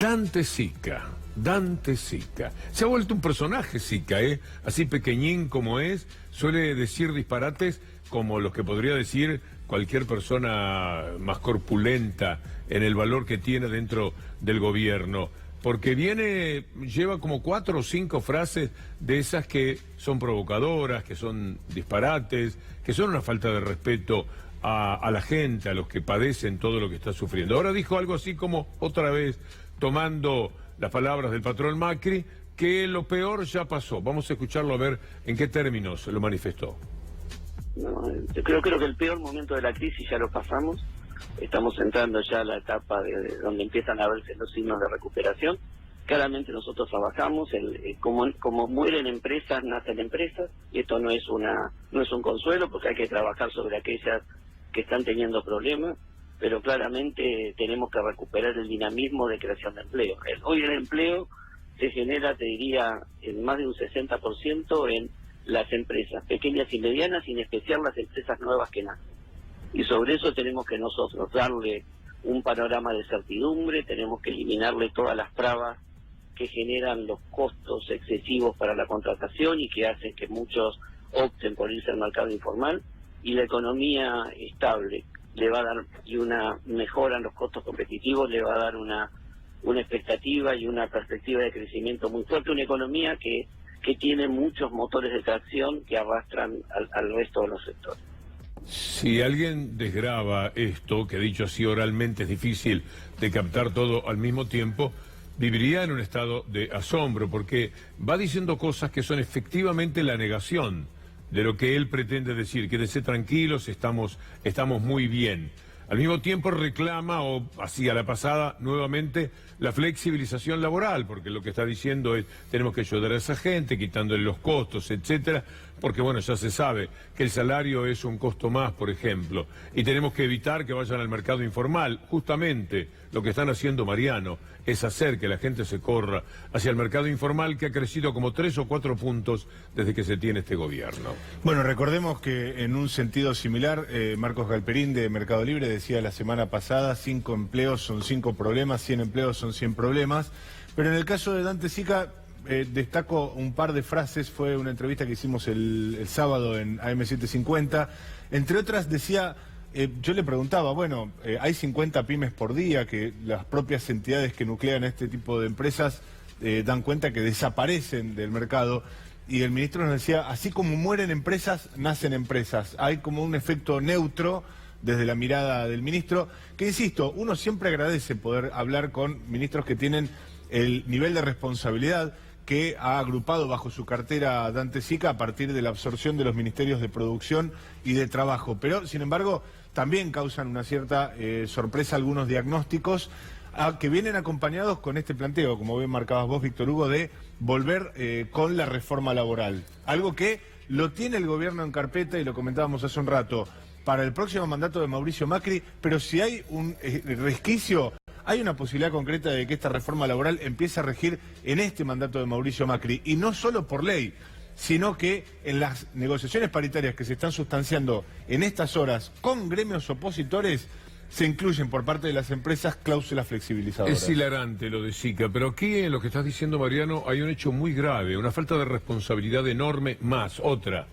Dante Sica, Dante Sica. Se ha vuelto un personaje Sica, ¿eh? Así pequeñín como es, suele decir disparates como los que podría decir cualquier persona más corpulenta en el valor que tiene dentro del gobierno. Porque lleva como 4 o 5 frases de esas que son provocadoras, que son disparates, que son una falta de respeto a la gente, a los que padecen todo lo que está sufriendo. Ahora dijo algo así como, otra vez, tomando las palabras del patrón Macri, que lo peor ya pasó. Vamos a escucharlo a ver en qué términos lo manifestó. No, yo creo que el peor momento de la crisis ya lo pasamos. Estamos entrando ya a la etapa de donde empiezan a verse los signos de recuperación. Claramente nosotros trabajamos, como mueren empresas, nacen empresas, y esto no es un consuelo, porque hay que trabajar sobre aquellas que están teniendo problemas, pero claramente tenemos que recuperar el dinamismo de creación de empleo. Hoy el empleo se genera, te diría, en más de un 60% en las empresas pequeñas y medianas, y en especial las empresas nuevas que nacen. Y sobre eso tenemos que nosotros darle un panorama de certidumbre, tenemos que eliminarle todas las trabas que generan los costos excesivos para la contratación y que hacen que muchos opten por irse al mercado informal, y la economía estable le va a dar, y una mejora en los costos competitivos le va a dar una expectativa y una perspectiva de crecimiento muy fuerte, una economía que tiene muchos motores de tracción que arrastran al resto de los sectores. Si alguien desgrava esto, que dicho así oralmente es difícil de captar todo al mismo tiempo, viviría en un estado de asombro, porque va diciendo cosas que son efectivamente la negación de lo que él pretende decir. Quédese tranquilos, estamos muy bien. Al mismo tiempo reclama, o así a la pasada, nuevamente, la flexibilización laboral, porque lo que está diciendo es, tenemos que ayudar a esa gente, quitándole los costos, etcétera, porque bueno, ya se sabe que el salario es un costo más, por ejemplo, y tenemos que evitar que vayan al mercado informal. Justamente lo que están haciendo, Mariano, es hacer que la gente se corra hacia el mercado informal, que ha crecido como 3 o 4 puntos desde que se tiene este gobierno. Bueno, recordemos que en un sentido similar, Marcos Galperín de Mercado Libre decía la semana pasada, 5 empleos son 5 problemas, 100 empleos son 100 problemas, pero en el caso de Dante Sica, destaco un par de frases. Fue una entrevista que hicimos el sábado en AM750, entre otras decía, yo le preguntaba, bueno, hay 50 pymes por día, que las propias entidades que nuclean este tipo de empresas dan cuenta que desaparecen del mercado, y el ministro nos decía, así como mueren empresas, nacen empresas. Hay como un efecto neutro desde la mirada del ministro, que insisto, uno siempre agradece poder hablar con ministros que tienen el nivel de responsabilidad que ha agrupado bajo su cartera Dante Sica a partir de la absorción de los ministerios de producción y de trabajo. Pero, sin embargo, también causan una cierta sorpresa algunos diagnósticos que vienen acompañados con este planteo, como bien marcabas vos, Víctor Hugo, de volver con la reforma laboral. Algo que lo tiene el gobierno en carpeta, y lo comentábamos hace un rato, para el próximo mandato de Mauricio Macri, pero si hay un resquicio, hay una posibilidad concreta de que esta reforma laboral empiece a regir en este mandato de Mauricio Macri, y no solo por ley, sino que en las negociaciones paritarias que se están sustanciando en estas horas con gremios opositores, se incluyen por parte de las empresas cláusulas flexibilizadoras. Es hilarante lo de Sica, pero aquí en lo que estás diciendo, Mariano, hay un hecho muy grave, una falta de responsabilidad enorme, más otra,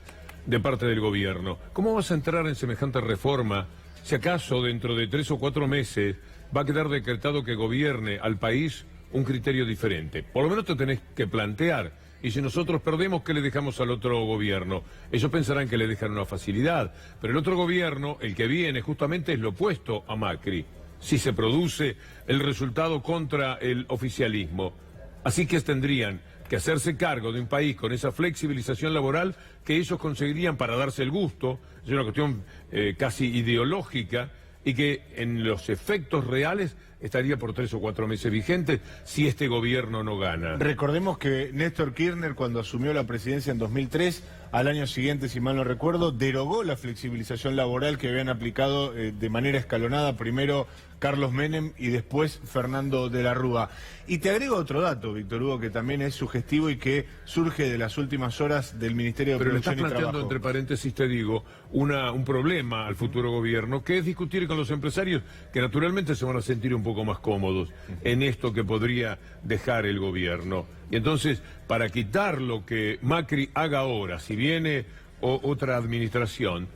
de parte del gobierno. ¿Cómo vas a entrar en semejante reforma si acaso dentro de 3 o 4 meses va a quedar decretado que gobierne al país un criterio diferente? Por lo menos te tenés que plantear. Y si nosotros perdemos, ¿qué le dejamos al otro gobierno? Ellos pensarán que le dejan una facilidad, pero el otro gobierno, el que viene, justamente es lo opuesto a Macri, si se produce el resultado contra el oficialismo. Así que tendrían que hacerse cargo de un país con esa flexibilización laboral que ellos conseguirían para darse el gusto. Es una cuestión casi ideológica, y que en los efectos reales estaría por 3 o 4 meses vigente si este gobierno no gana. Recordemos que Néstor Kirchner, cuando asumió la presidencia en 2003, al año siguiente, si mal no recuerdo, derogó la flexibilización laboral que habían aplicado de manera escalonada, primero Carlos Menem y después Fernando de la Rúa. Y te agrego otro dato, Víctor Hugo, que también es sugestivo y que surge de las últimas horas del Ministerio de Producción y Trabajo. Pero le estás planteando, entre paréntesis, te digo, un problema al futuro gobierno, que es discutir con los empresarios, que naturalmente se van a sentir un poco más cómodos en esto que podría dejar el gobierno. Y entonces, para quitar lo que Macri haga ahora, si viene otra administración,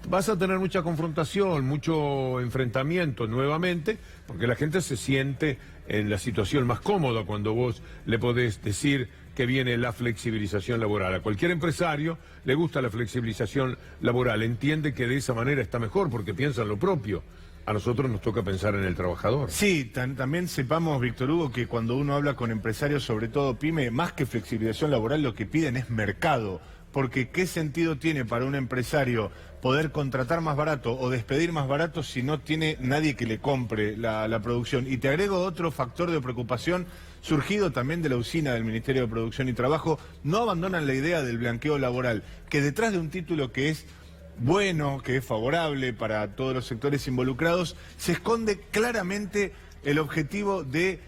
vas a tener mucha confrontación, mucho enfrentamiento nuevamente, porque la gente se siente en la situación más cómoda cuando vos le podés decir que viene la flexibilización laboral. A cualquier empresario le gusta la flexibilización laboral, entiende que de esa manera está mejor porque piensa en lo propio. A nosotros nos toca pensar en el trabajador. Sí, también sepamos, Víctor Hugo, que cuando uno habla con empresarios, sobre todo pyme, más que flexibilización laboral, lo que piden es mercado. Porque ¿qué sentido tiene para un empresario poder contratar más barato o despedir más barato si no tiene nadie que le compre la producción? Y te agrego otro factor de preocupación surgido también de la usina del Ministerio de Producción y Trabajo. No abandonan la idea del blanqueo laboral, que detrás de un título que es bueno, que es favorable para todos los sectores involucrados, se esconde claramente el objetivo de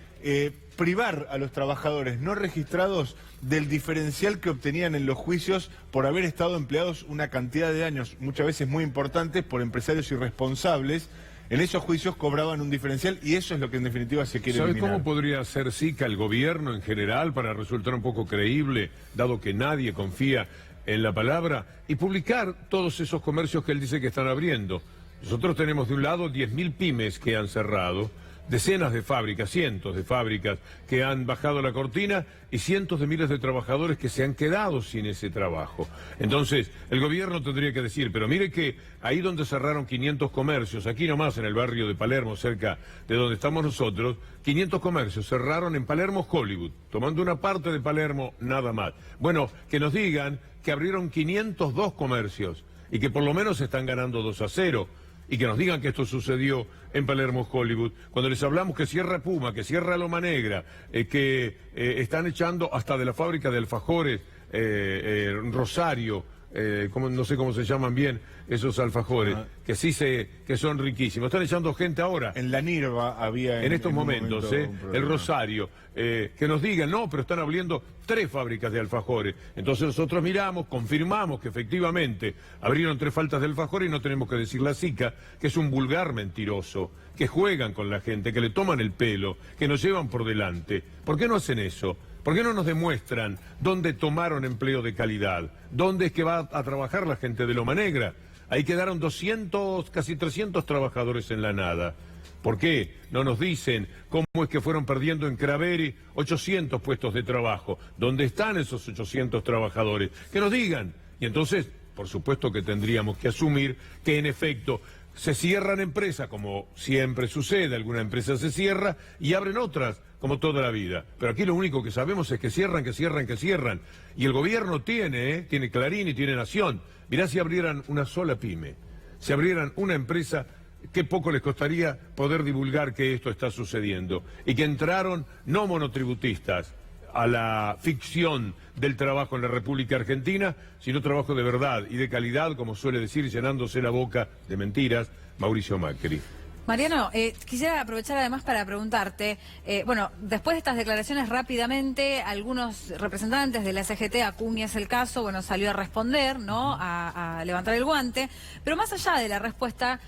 privar a los trabajadores no registrados del diferencial que obtenían en los juicios por haber estado empleados una cantidad de años, muchas veces muy importantes, por empresarios irresponsables. En esos juicios cobraban un diferencial y eso es lo que en definitiva se quiere eliminar. ¿Sabes cómo podría hacer SICA el gobierno en general para resultar un poco creíble, dado que nadie confía en la palabra, y publicar todos esos comercios que él dice que están abriendo? Nosotros tenemos de un lado 10.000 pymes que han cerrado, decenas de fábricas, cientos de fábricas que han bajado la cortina y cientos de miles de trabajadores que se han quedado sin ese trabajo. Entonces, el gobierno tendría que decir, pero mire que ahí donde cerraron 500 comercios, aquí nomás en el barrio de Palermo, cerca de donde estamos nosotros, 500 comercios cerraron en Palermo Hollywood, tomando una parte de Palermo nada más. Bueno, que nos digan que abrieron 502 comercios y que por lo menos están ganando 2-0. Y que nos digan que esto sucedió en Palermo Hollywood, cuando les hablamos que cierra Puma, que cierra Loma Negra, que están echando hasta de la fábrica de alfajores Rosario, no sé cómo se llaman bien esos alfajores, que sí que son riquísimos. Están echando gente ahora. En la Nirva había en estos momentos, el Rosario, que nos digan, no, pero están abriendo 3 fábricas de alfajores. Entonces nosotros miramos, confirmamos que efectivamente abrieron 3 faltas de alfajores y no tenemos que decir la SICA, que es un vulgar mentiroso, que juegan con la gente, que le toman el pelo, que nos llevan por delante. ¿Por qué no hacen eso? ¿Por qué no nos demuestran dónde tomaron empleo de calidad? ¿Dónde es que va a trabajar la gente de Loma Negra? Ahí quedaron 200, casi 300 trabajadores en la nada. ¿Por qué no nos dicen cómo es que fueron perdiendo en Craveri 800 puestos de trabajo? ¿Dónde están esos 800 trabajadores? Que nos digan. Y entonces, por supuesto que tendríamos que asumir que en efecto se cierran empresas, como siempre sucede, alguna empresa se cierra y abren otras, como toda la vida. Pero aquí lo único que sabemos es que cierran, que cierran, que cierran. Y el gobierno tiene Clarín y tiene Nación. Mirá si abrieran una sola pyme, si abrieran una empresa, qué poco les costaría poder divulgar que esto está sucediendo. Y que entraron no monotributistas a la ficción del trabajo en la República Argentina, sino trabajo de verdad y de calidad, como suele decir, llenándose la boca de mentiras, Mauricio Macri. Mariano, quisiera aprovechar además para preguntarte, bueno, después de estas declaraciones rápidamente, algunos representantes de la CGT, Acuña es el caso, bueno, salió a responder, ¿no?, a levantar el guante, pero más allá de la respuesta,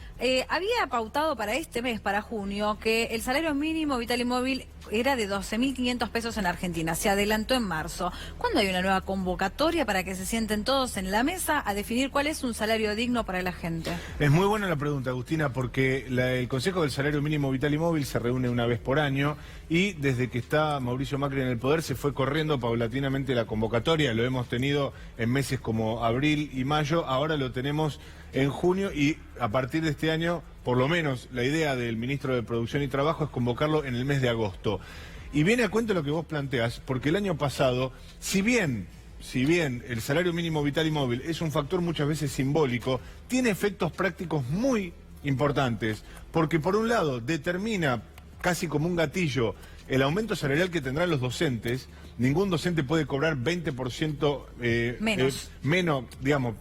había pautado para este mes, para junio, que el salario mínimo vital y móvil era de 12.500 pesos en Argentina, se adelantó en marzo. ¿Cuándo hay una nueva convocatoria para que se sienten todos en la mesa a definir cuál es un salario digno para la gente? Es muy buena la pregunta, Agustina, porque el Consejo del Salario Mínimo Vital y Móvil se reúne una vez por año y desde que está Mauricio Macri en el poder se fue corriendo paulatinamente la convocatoria. Lo hemos tenido en meses como abril y mayo, ahora lo tenemos en junio y a partir de este año, por lo menos la idea del ministro de Producción y Trabajo es convocarlo en el mes de agosto. Y viene a cuento lo que vos planteás, porque el año pasado, si bien el salario mínimo vital y móvil es un factor muchas veces simbólico, tiene efectos prácticos muy importantes, porque por un lado determina casi como un gatillo el aumento salarial que tendrán los docentes, ningún docente puede cobrar 20% menos, digamos,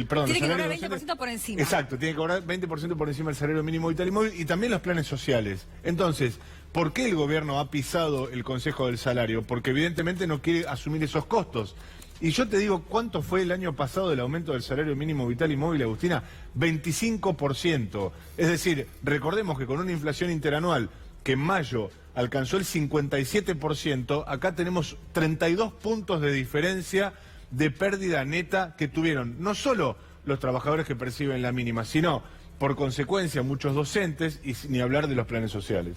perdón. Tiene que cobrar docente, 20% por encima. Exacto, tiene que cobrar 20% por encima del salario mínimo vital y móvil y también los planes sociales. Entonces, ¿por qué el gobierno ha pisado el Consejo del Salario? Porque evidentemente no quiere asumir esos costos. Y yo te digo, ¿cuánto fue el año pasado el aumento del salario mínimo vital y móvil, Agustina? 25%. Es decir, recordemos que con una inflación interanual que en mayo alcanzó el 57%, acá tenemos 32 puntos de diferencia de pérdida neta que tuvieron no solo los trabajadores que perciben la mínima, sino por consecuencia muchos docentes y ni hablar de los planes sociales.